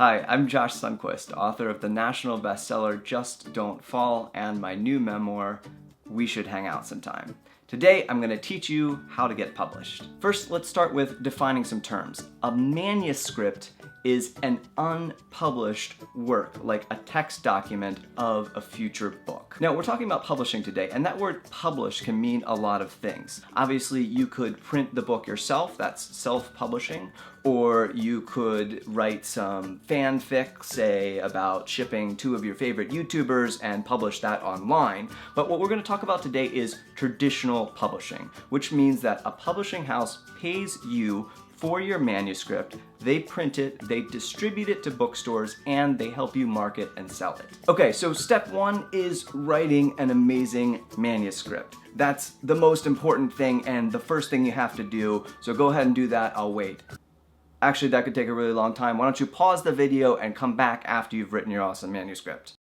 Hi, I'm Josh Sundquist, author of the national bestseller Just Don't Fall and my new memoir, We Should Hang Out Sometime. Today, I'm going to teach you how to get published. First, let's start with defining some terms. A manuscript is an unpublished work, like a text document of a future book. Now, we're talking about publishing today, and that word publish can mean a lot of things. Obviously, you could print the book yourself, that's self-publishing, or you could write some fanfic, say, about shipping two of your favorite YouTubers and publish that online. But what we're going to talk about today is traditional publishing, which means that a publishing house pays you for your manuscript, they print it, they distribute it to bookstores, and they help you market and sell it. Okay, so step one is writing an amazing manuscript. That's the most important thing and the first thing you have to do, so go ahead and do that, I'll wait. Actually, that could take a really long time. Why don't you pause the video and come back after you've written your awesome manuscript.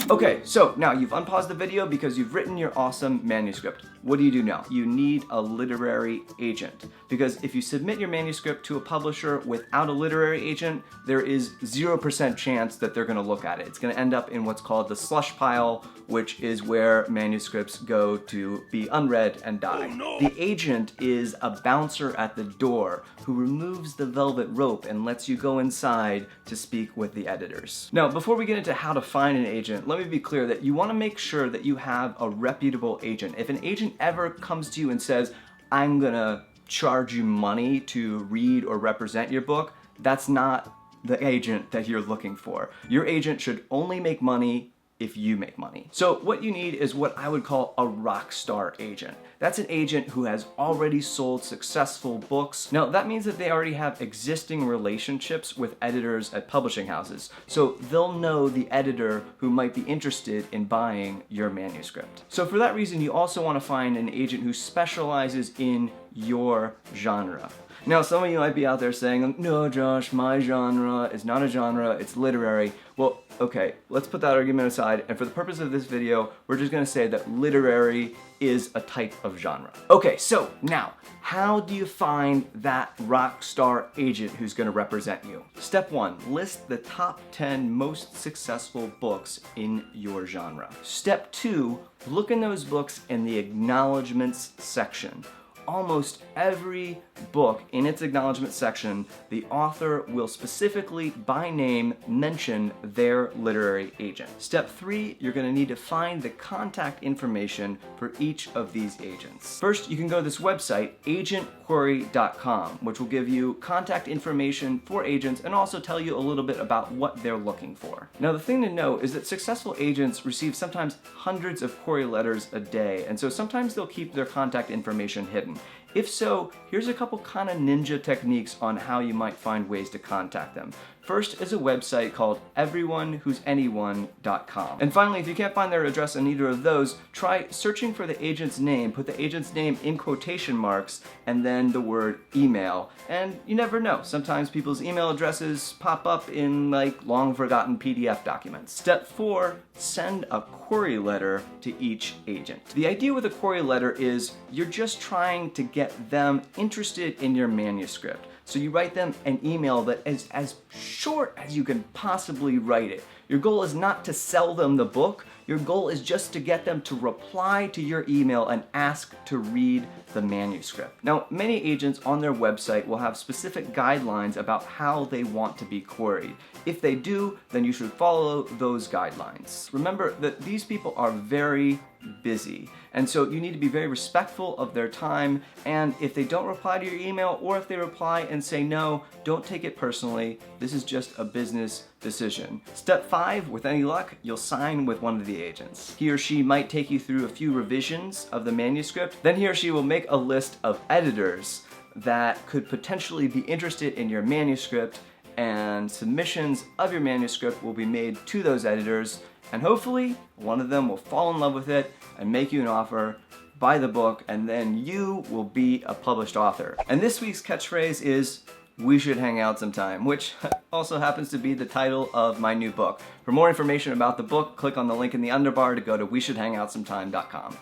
Okay, so now you've unpaused the video because you've written your awesome manuscript. What do you do now? You need a literary agent. Because if you submit your manuscript to a publisher without a literary agent, there is 0% chance that they're gonna look at it. It's gonna end up in what's called the slush pile, which is where manuscripts go to be unread and die. Oh, no. The agent is a bouncer at the door who removes the velvet rope and lets you go inside to speak with the editors. Now, before we get into how to find an agent, let me be clear that you want to make sure that you have a reputable agent. If an agent ever comes to you and says, I'm gonna charge you money to read or represent your book, that's not the agent that you're looking for. Your agent should only make money if you make money. So what you need is what I would call a Rockstar agent. That's an agent who has already sold successful books. Now that means that they already have existing relationships with editors at publishing houses. So they'll know the editor who might be interested in buying your manuscript. So for that reason, you also want to find an agent who specializes in your genre. Now, some of you might be out there saying, no, Josh, my genre is not a genre, it's literary. Well, okay, let's put that argument aside, and for the purpose of this video, we're just gonna say that literary is a type of genre. Okay, so now, how do you find that rock star agent who's gonna represent you? Step one, list the top 10 most successful books in your genre. Step two, look in those books in the acknowledgements section. Almost every book in its acknowledgement section, the author will specifically by name mention their literary agent. Step three, you're gonna need to find the contact information for each of these agents. First, you can go to this website, agentquery.com, which will give you contact information for agents and also tell you a little bit about what they're looking for. Now, the thing to know is that successful agents receive sometimes hundreds of query letters a day, and so sometimes they'll keep their contact information hidden. If so, here's a couple kind of ninja techniques on how you might find ways to contact them. First is a website called everyonewho'sanyone.com. And finally, if you can't find their address on either of those, try searching for the agent's name, put the agent's name in quotation marks, and then the word email. And you never know, sometimes people's email addresses pop up in like long forgotten PDF documents. Step four, send a query letter to each agent. The idea with a query letter is you're just trying to get them interested in your manuscript. So you write them an email that is as short as you can possibly write it. Your goal is not to sell them the book. Your goal is just to get them to reply to your email and ask to read the manuscript. Now, many agents on their website will have specific guidelines about how they want to be queried. If they do, then you should follow those guidelines. Remember that these people are very busy, and so you need to be very respectful of their time, and if they don't reply to your email or if they reply and say no, don't take it personally. This is just a business decision. Step five, with any luck, you'll sign with one of the agents. He or she might take you through a few revisions of the manuscript, then he or she will make a list of editors that could potentially be interested in your manuscript, and submissions of your manuscript will be made to those editors, and hopefully one of them will fall in love with it and make you an offer, buy the book, and then you will be a published author. And this week's catchphrase is, we should hang out sometime, which also happens to be the title of my new book. For more information about the book, click on the link in the underbar to go to weshouldhangoutsometime.com.